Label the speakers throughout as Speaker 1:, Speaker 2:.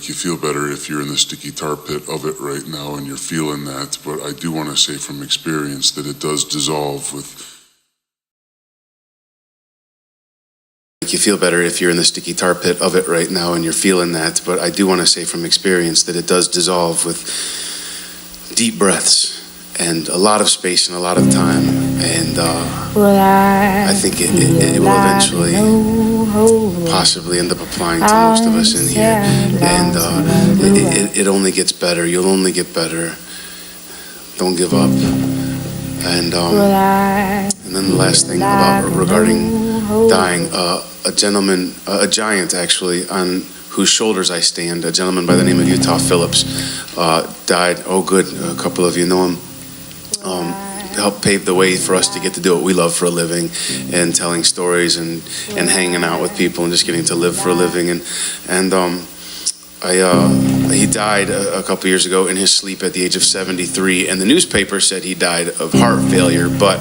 Speaker 1: You feel better if you're in the sticky tar pit of it right now and you're feeling that, but I do want to say from experience that it does dissolve with. You feel better if you're in the sticky tar pit of it right now and you're feeling that, but I do want to say from experience that it does dissolve with deep breaths and a lot of space and a lot of time, and I think it will eventually possibly end up applying to most of us in here, and it only gets better. You'll only get better. Don't give up. And then the last thing regarding dying, a giant actually, on whose shoulders I stand, a gentleman by the name of Utah Phillips, died. Oh, good, a couple of you know him. Helped pave the way for us to get to do what we love for a living, and telling stories and hanging out with people and just getting to live for a living. He died a couple years ago in his sleep at the age of 73, and the newspaper said he died of heart failure, but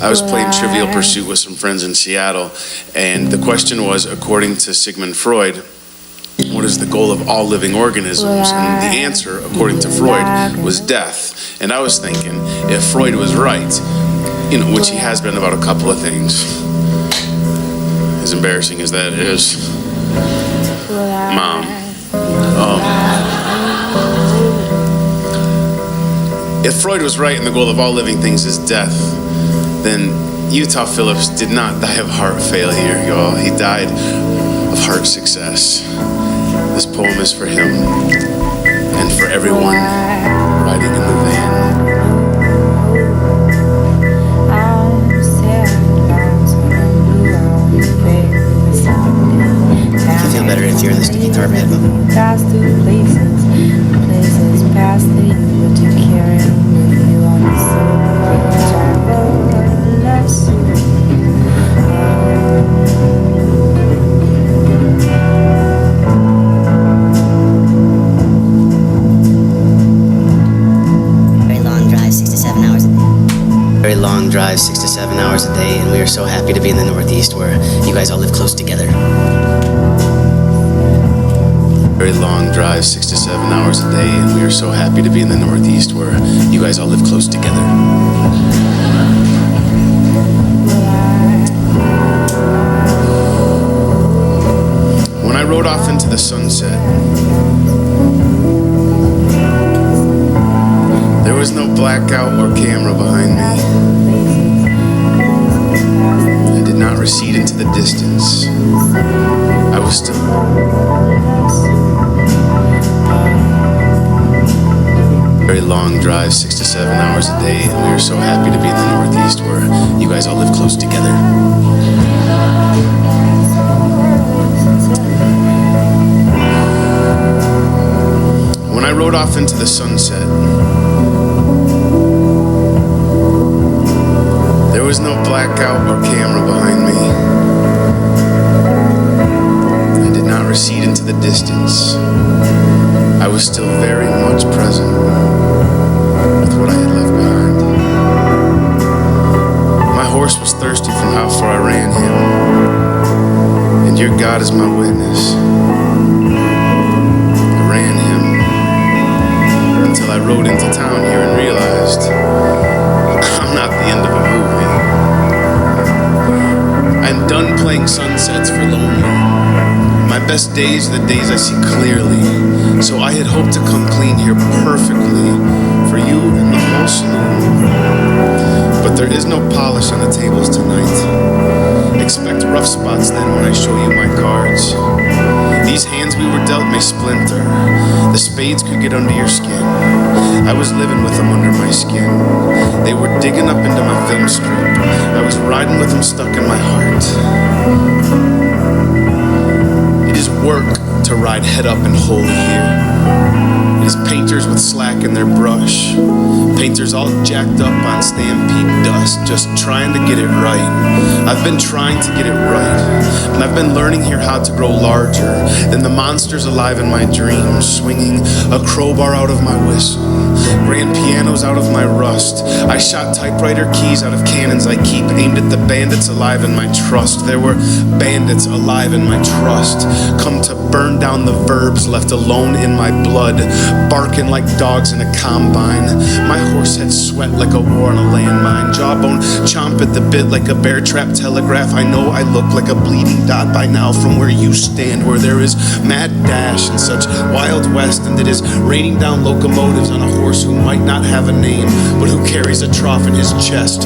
Speaker 1: I was playing Trivial Pursuit with some friends in Seattle, and the question was, according to Sigmund Freud, what is the goal of all living organisms? And the answer, according to Freud, was death. And I was thinking, if Freud was right, which he has been about a couple of things, as embarrassing as that is, Mom, if Freud was right and the goal of all living things is death, then Utah Phillips did not die of heart failure, y'all. He died of heart success. This poem is for him and for everyone riding in the van.
Speaker 2: You feel better if you're in the sticky tar pit.
Speaker 3: Past the places past that you were to carry with you on the
Speaker 2: Very long drive, 6 to 7 hours a day, and we are so happy to be in the Northeast where you guys all live close together.
Speaker 1: Very long drive, 6 to 7 hours a day, and we are so happy to be in the Northeast where you guys all live close together. When I rode off into the sunset, there was no blackout or camera behind me. I did not recede into the distance. I was still. Very long drive, 6 to 7 hours a day, and we are so happy to be in the Northeast where you guys all live close together. When I rode off into the sunset, there was no blackout or camera behind me. I did not recede into the distance. I was still very much present with what I had left behind. My horse was thirsty from how far I ran him, and your God is my witness. I ran him until I rode into town here and realized I'm not the end of a movie. I'm done playing sunsets for lonely. My best days are the days I see clearly. So I had hoped to come clean here perfectly for you and the whole saloon. But there is no polish on the tables tonight. Expect rough spots then when I show you my cards. These hands we were dealt may splinter. The spades could get under your skin. I was living with them under my skin. They were digging up into my film strip. I was riding with them stuck in my heart. It is work to ride head up and whole here. is painters with slack in their brush. Painters all jacked up on stampede dust, just trying to get it right. I've been trying to get it right, and I've been learning here how to grow larger than the monsters alive in my dreams, swinging a crowbar out of my whistle, grand pianos out of my rust. I shot typewriter keys out of cannons I keep, aimed at the bandits alive in my trust. There were bandits alive in my trust, come to burn down the verbs left alone in my blood, barking like dogs in a combine. My horse had sweat like a war on a landmine, jawbone chomp at the bit like a bear trap telegraph. I know I look like a bleeding dot by now from where you stand, where there is mad dash and such wild west, and it is raining down locomotives on a horse who might not have a name, but who carries a trough in his chest,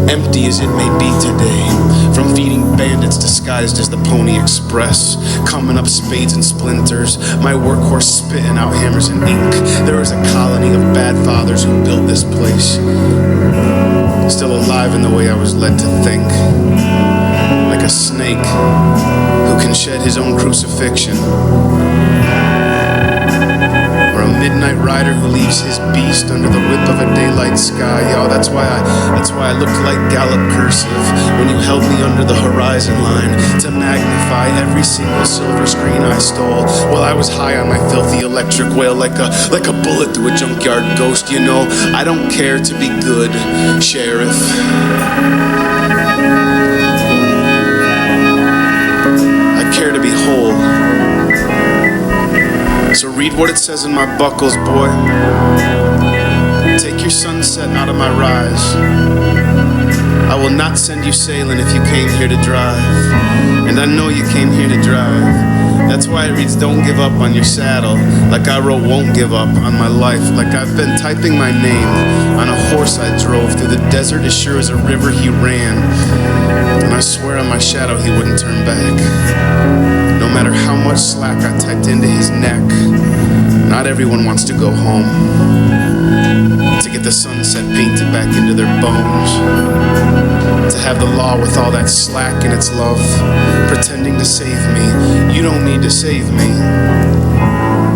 Speaker 1: empty as it may be today, from feeding bandits disguised as the Pony Express, coming up spades and splinters, my workhorse spitting out hammers and ink. There is a colony of bad fathers who built this place, still alive in the way I was led to think, like a snake who can shed his own crucifixion, or a midnight rider who leaves his beast under the whip of a daylight sky. Yo, that's why I looked like Gallup cursive when you held me under the horizon line to magnify every single silver screen I stole while I was high on my filthy electric whale, like a bullet through a junkyard ghost. You know, I don't care to be good, Sheriff. I care to be whole. So read what it says in my buckles, boy. Take your sunset out of my rise. I will not send you sailing if you came here to drive. And I know you came here to drive. That's why it reads don't give up on your saddle, like I wrote won't give up on my life, like I've been typing my name on a horse I drove through the desert as sure as a river he ran. And I swear on my shadow he wouldn't turn back. No matter how much slack I typed into his neck, not everyone wants to go home, to get the sunset painted back into their bones, to have the law with all that slack in its love, pretending to save me. You don't need to save me.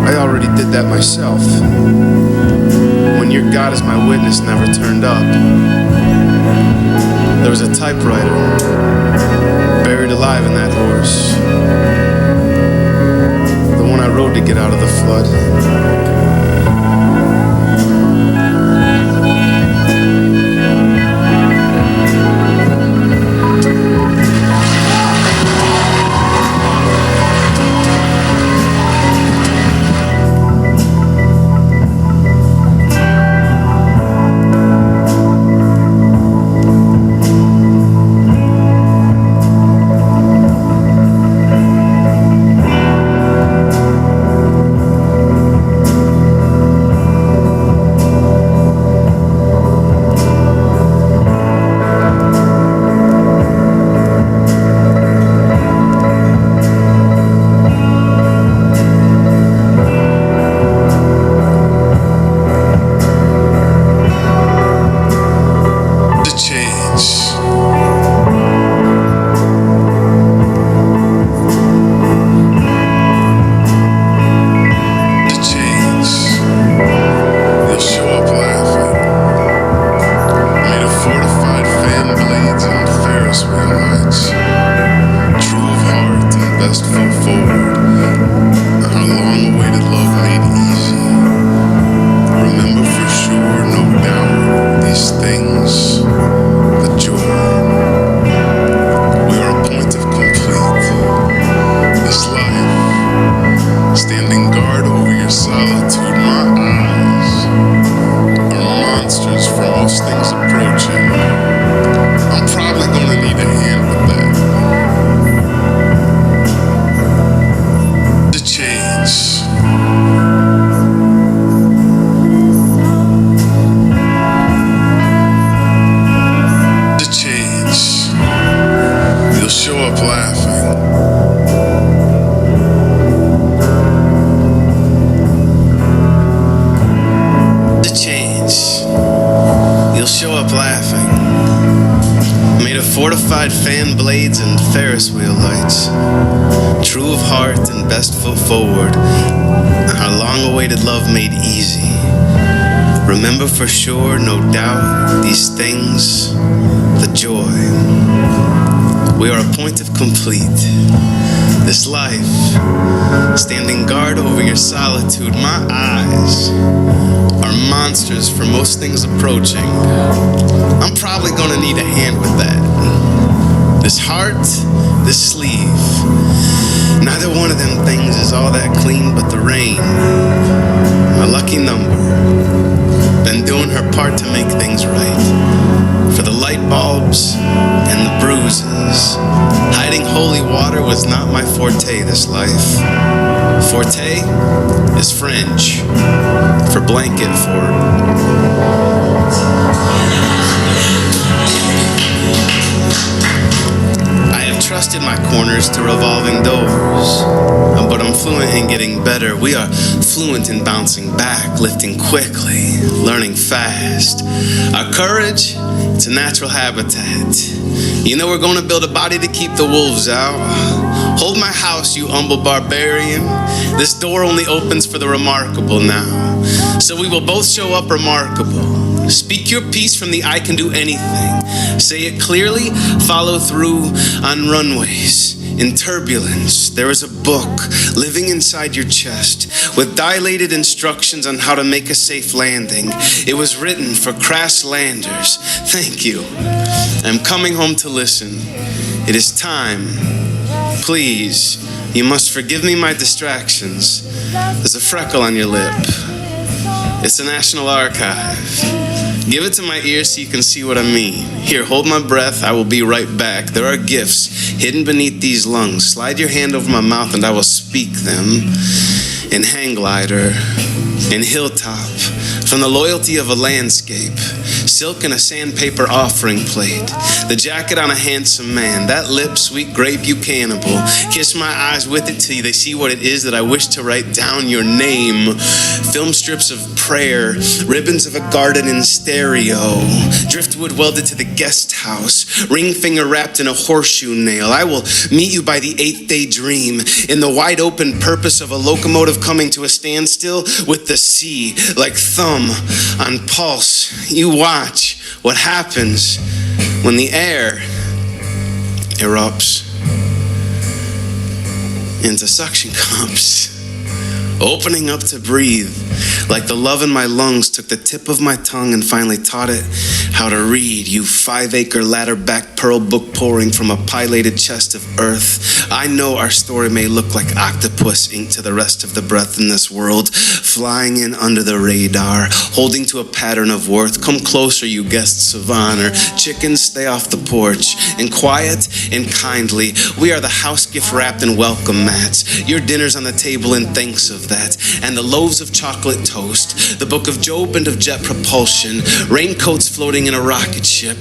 Speaker 1: I already did that myself. When your God is my witness never turned up. There was a typewriter buried alive in that horse, the one I rode to get out of the flood. Fortified fan blades and Ferris wheel lights, true of heart and best foot forward. our long-awaited love made easy. Remember for sure, no doubt, these things, the joy. We are a point of complete. This life, standing guard over your solitude, my eyes are monsters for most things approaching. I'm probably gonna need a hand with that. This heart, this sleeve, neither one of them things is all that clean but the rain. A lucky number, been doing her part to make things right. For the light bulbs and the bruises, hiding holy water was not my forte this life. Forte is French for blanket fort. I have trusted my corners to revolving doors, but I'm fluent in getting better. We are fluent in bouncing back, lifting quickly, learning fast. Our courage, it's a natural habitat. You know we're going to build a body to keep the wolves out. Hold my house, you humble barbarian. This door only opens for the remarkable now. So we will both show up remarkable. Speak your piece from the I can do anything. Say it clearly, follow through on runways. In turbulence, there is a book living inside your chest with dilated instructions on how to make a safe landing. It was written for crass landers. Thank you. I'm coming home to listen. It is time. Please, you must forgive me my distractions. There's a freckle on your lip. It's the National Archive. Give it to my ear so you can see what I mean. Here, hold my breath. I will be right back. There are gifts hidden beneath these lungs. Slide your hand over my mouth and I will speak them in hang glider, in hilltop, from the loyalty of a landscape, silk in a sandpaper offering plate, the jacket on a handsome man, that lip, sweet grape, you cannibal. Kiss my eyes with it till they see what it is that I wish to write down your name. Film strips of prayer, ribbons of a garden in stereo, driftwood welded to the guest house, ring finger wrapped in a horseshoe nail. I will meet you by the 8th day dream, in the wide open purpose of a locomotive coming to a standstill with the sea like thumb on pulse. You watch what happens when the air erupts into suction cups, opening up to breathe, like the love in my lungs took the tip of my tongue and finally taught it how to read. You 5-acre ladder-back pearl book pouring from a pilated chest of earth. I know our story may look like octopus ink to the rest of the breath in this world, flying in under the radar, holding to a pattern of worth. Come closer, you guests of honor. Chickens, stay off the porch. And quiet and kindly, we are the house gift wrapped in welcome mats. Your dinner's on the table and thanks of that. And the loaves of chocolate toast, the book of Job and of jet propulsion, raincoats floating in a rocket ship,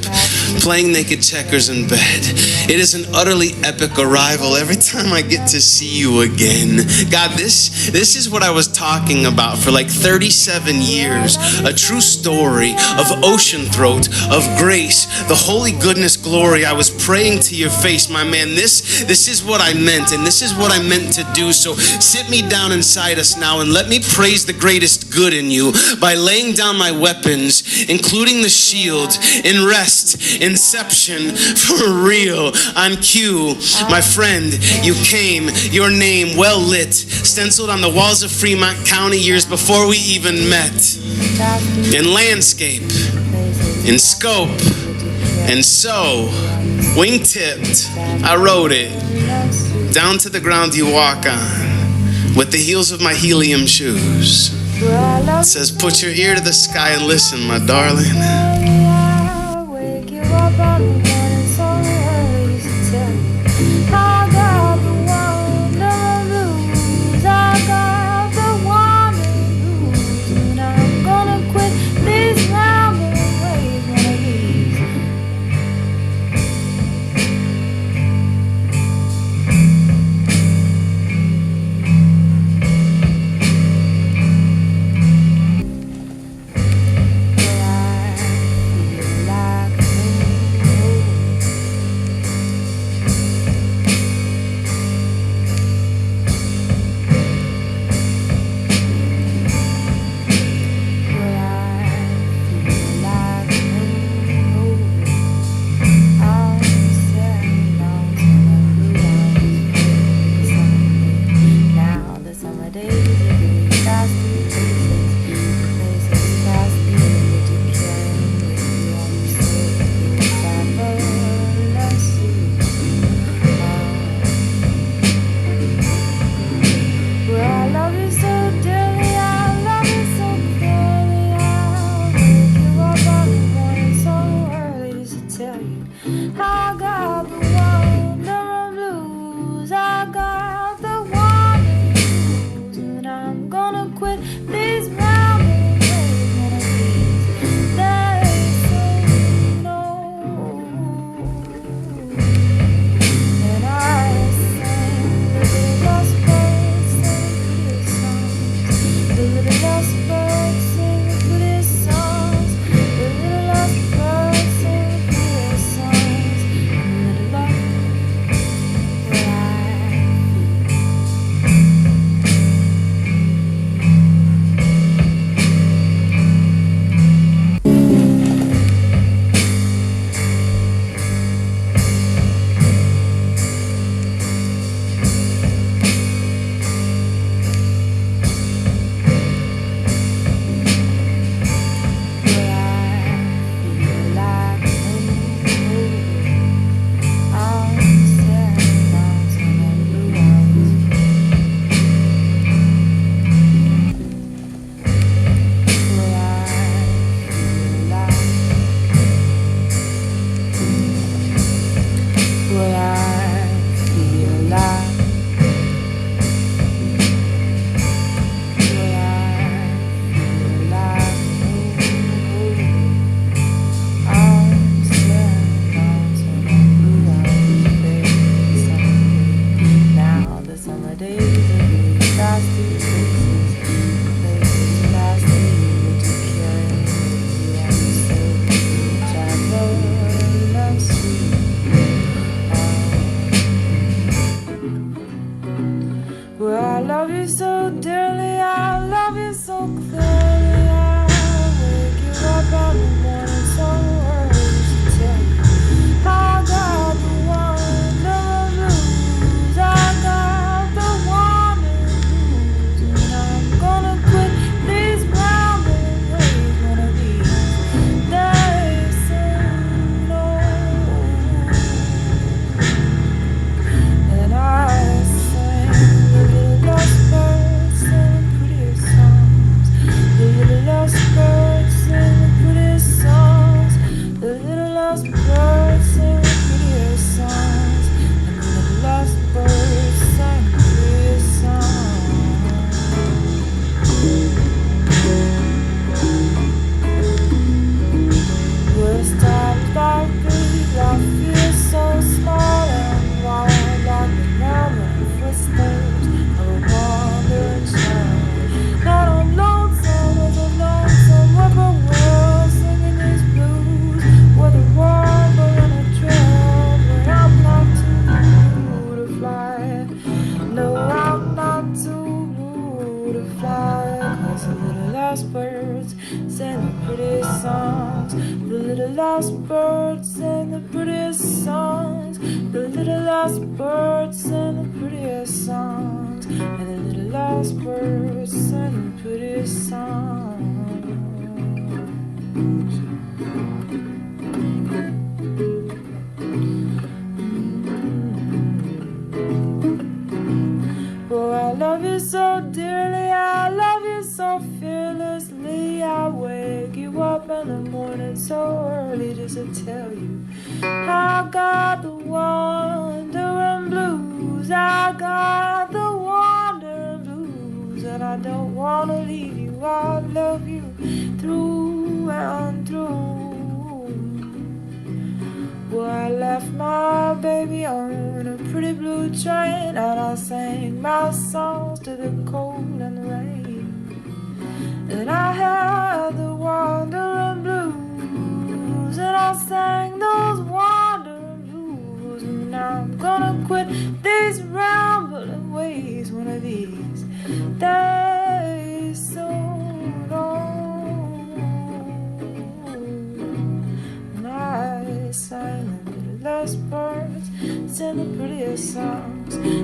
Speaker 1: playing naked checkers in bed. It is an utterly epic arrival every time I get to see you again. God, this is what I was talking about for like 37 years. A true story of ocean throat, of grace, the holy goodness glory. I was praying to your face, my man. This is what I meant, and this is what I meant to do. So sit me down inside us now and let me praise the greatest good in you by laying down my weapons, including the shield, in rest, inception, for real, on cue. My friend, you came, your name well lit, stenciled on the walls of Fremont County years before we even met. In landscape, in scope, and so, wing-tipped, I wrote it, down to the ground you walk on, with the heels of my helium shoes. It says, put your ear to the sky and listen, my darling.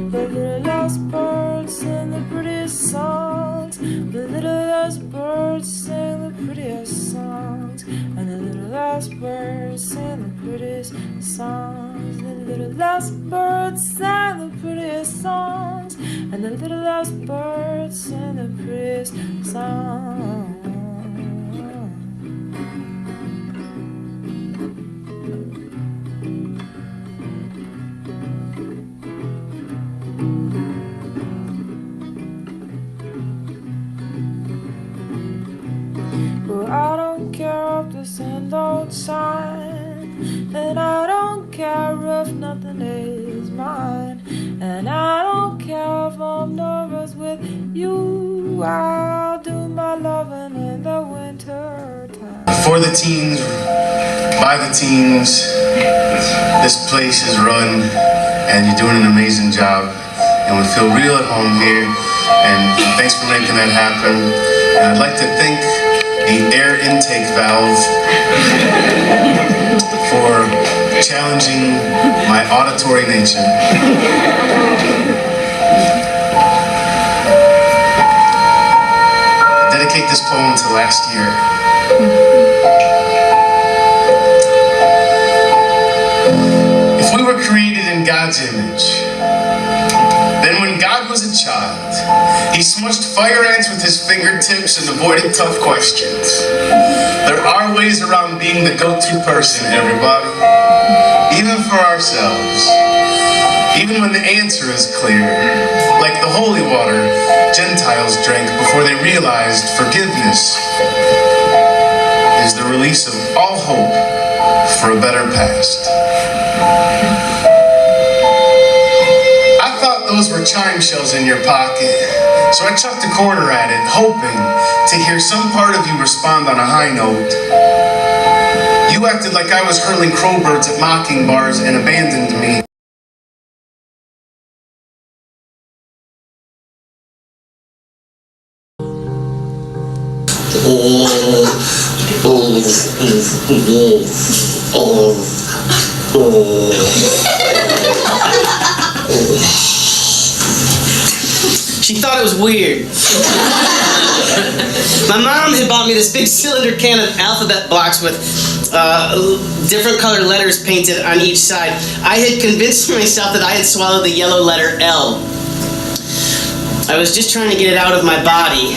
Speaker 3: The little lost birds and the prettiest songs. songs. The little last birds sing the prettiest songs. And the little last birds sing the prettiest songs. The little last birds sang the prettiest songs. And the little last birds sing the prettiest songs. Well, I don't care if the sun don't shine, and I don't care if nothing is mine, and I don't care if I'm nervous with you. I'll do my loving in the winter time.
Speaker 1: For the teens, by the teens, this place is run, and you're doing an amazing job, and we feel real at home here, and thanks for making that happen. And I'd like to thank the air intake valve for challenging my auditory nature. I dedicate this poem to last year. If we were created in God's image, then when God was a child, he smushed fire ants with his fingertips and avoided tough questions. There are ways around being the go-to person, everybody. Even for ourselves. Even when the answer is clear. Like the holy water Gentiles drank before they realized forgiveness is the release of all hope for a better past. Those were chime shells in your pocket, so I chucked a quarter at it, hoping to hear some part of you respond on a high note. You acted like I was hurling crowbirds at mocking bars and abandoned me.
Speaker 2: She thought it was weird. My mom had bought me this big cylinder can of alphabet blocks with different colored letters painted on each side. I had convinced myself that I had swallowed the yellow letter L. I was just trying to get it out of my body.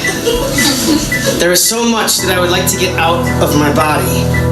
Speaker 2: There was so much that I would like to get out of my body.